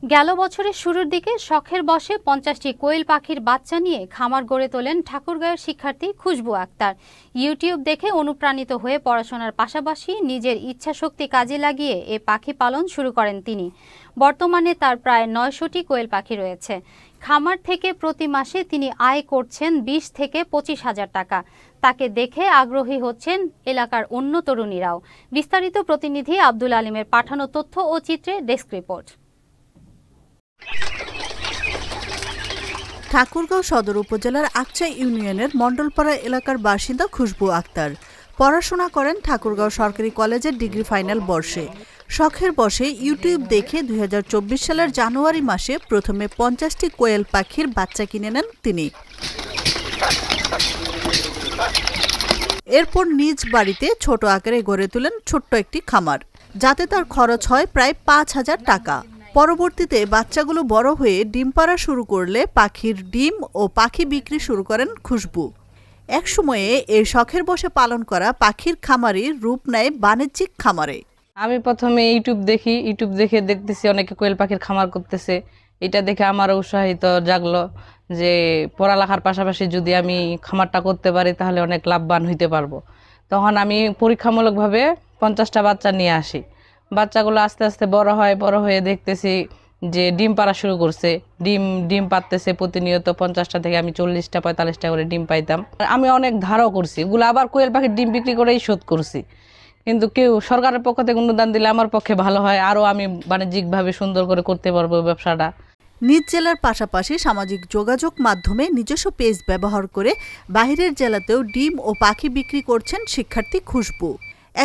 গেল বছরের শুরুর দিকে শখের বশে 50টি কোয়েল পাখির বাচ্চা নিয়ে খামার গড়ে তোলেন ঠাকুরগাঁওয়ের শিক্ষার্থী খুশবু আক্তার। ইউটিউব দেখে অনুপ্রাণিত হয়ে পড়াশোনার পাশাপাশি নিজের ইচ্ছাশক্তি কাজে লাগিয়ে এ পাখি পালন শুরু করেন তিনি। বর্তমানে তার প্রায় 900টি কোয়েল পাখি রয়েছে। খামার থেকে প্রতি মাসে তিনি আয় করছেন 20 থেকে 25 হাজার টাকা। তাকে দেখে আগ্রহী হচ্ছেন এলাকার অন্য তরুণীরাও। বিস্তারিত প্রতিনিধি আব্দুল আলিমের পাঠানো তথ্য ও চিত্রে ডেস্ক রিপোর্ট। ঠাকুরগাঁও সদর উপজেলার আকচা ইউনিয়নের মণ্ডলপাড়া এলাকার বাসিন্দা খুশবু আক্তার পড়াশোনা করেন ঠাকুরগাঁও সরকারি কলেজের ডিগ্রি ফাইনাল বর্ষে। শখের বশে ইউটিউব দেখে 2024 সালের জানুয়ারি মাসে প্রথমে 50টি কোয়েল পাখির বাচ্চা কিনে নেন তিনি। এরপর নিজ বাড়িতে ছোট আকারে গড়ে তোলেন ছোট্ট একটি খামার, যাতে তার খরচ হয় প্রায় 5,000 টাকা। পরবর্তীতে বাচ্চাগুলো বড় হয়ে ডিম পাড়া শুরু করলে পাখির ডিম ও পাখি বিক্রি শুরু করেন খুশবু। এক সময়ে এই শখের বশে পালন করা পাখির খামারই রূপ নেয় বাণিজ্যিক খামারে। আমি প্রথমে ইউটিউব দেখে দেখতেছি অনেকে কোয়েল পাখির খামার করতেছে। এটা দেখে আমার উৎসাহিত জাগলো যে পড়ালেখার পাশাপাশি যদি আমি খামারটা করতে পারি তাহলে অনেক লাভবান হইতে পারবো। তখন আমি পরীক্ষামূলকভাবে 50টা বাচ্চা নিয়ে আসি। বাচ্চাগুলো আস্তে আস্তে বড় হয়ে দেখতেছি যে ডিম পাড়া শুরু করছে। ডিম পাড়তেছে প্রতিনিয়ত। 50টা থেকে আমি 40টা 45টা করে ডিম পাইতাম। আমি অনেক ধারও করছি, এগুলো আবার কোয়েল পাখির ডিম বিক্রি করেই শোধ করছি। কিন্তু কেউ সরকারের পক্ষ থেকে অনুদান দিলে আমার পক্ষে ভালো হয়, আরও আমি বাণিজ্যিকভাবে সুন্দর করে করতে পারবো ব্যবসাটা। নিজ জেলার পাশাপাশি সামাজিক যোগাযোগ মাধ্যমে নিজস্ব পেজ ব্যবহার করে বাইরের জেলাতেও ডিম ও পাখি বিক্রি করছেন শিক্ষার্থী খুশবু।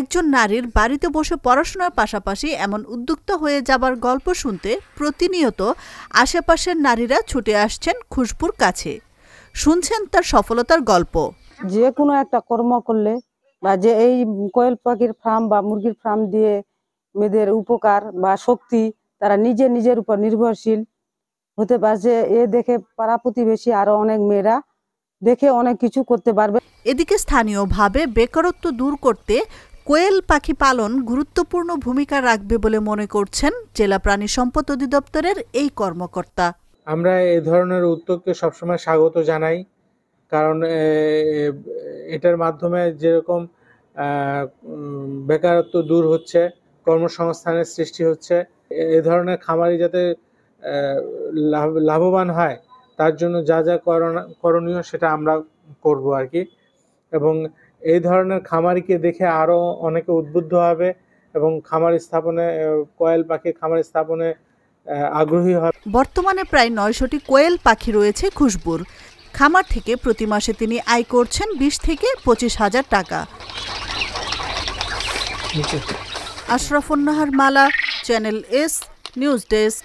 একজন নারীর বাড়িতে বসে পড়াশোনার পাশাপাশি এমন উদ্যোক্তা হয়ে যাবার গল্প শুনতে প্রতিনিয়ত আশেপাশের নারীরা ছুটে আসছেন খুশবুর কাছে। শুনছেন তার সফলতার গল্প। যে কোনো একটা কর্ম করলে বা যে এই কোয়েল পাখির ফার্ম বা মুরগির ফার্ম দিয়ে মেয়েদের উপকার বা শক্তি, তারা নিজের উপর নির্ভরশীল হতে পারছে। এ দেখে পাড়া প্রতিবেশী আরো অনেক মেয়েরা দেখে অনেক কিছু করতে পারবে। এদিকে স্থানীয়ভাবে বেকারত্ব দূর করতে কোয়েল পাখি পালন গুরুত্বপূর্ণ ভূমিকা রাখবে বলে মনে করছেন জেলা প্রাণী সম্পদ অধিদপ্তরের এই কর্মকর্তা। আমরা এই ধরনের উদ্যোগকে সবসময় স্বাগত জানাই, কারণ এটার মাধ্যমে যেরকম বেকারত্ব দূর হচ্ছে, কর্মসংস্থানের সৃষ্টি হচ্ছে। এই ধরনের খামারি যাতে লাভবান হয় তার জন্য যা করণীয় সেটা আমরা করব আর কি। এবং এই ধরনের খামারিকে দেখে আরো অনেকে উদ্বুদ্ধ হবে এবং খামার স্থাপনে, কোয়েল পাখি খামার স্থাপনে আগ্রহী হবে। বর্তমানে প্রায় 900টি কোয়েল পাখি রয়েছে খুশবুর। খামার থেকে প্রতি মাসে তিনি আয় করছেন 20 থেকে 25 হাজার টাকা। আশরাফুন নাহার মালা, চ্যানেল এস নিউজ ডেস্ক।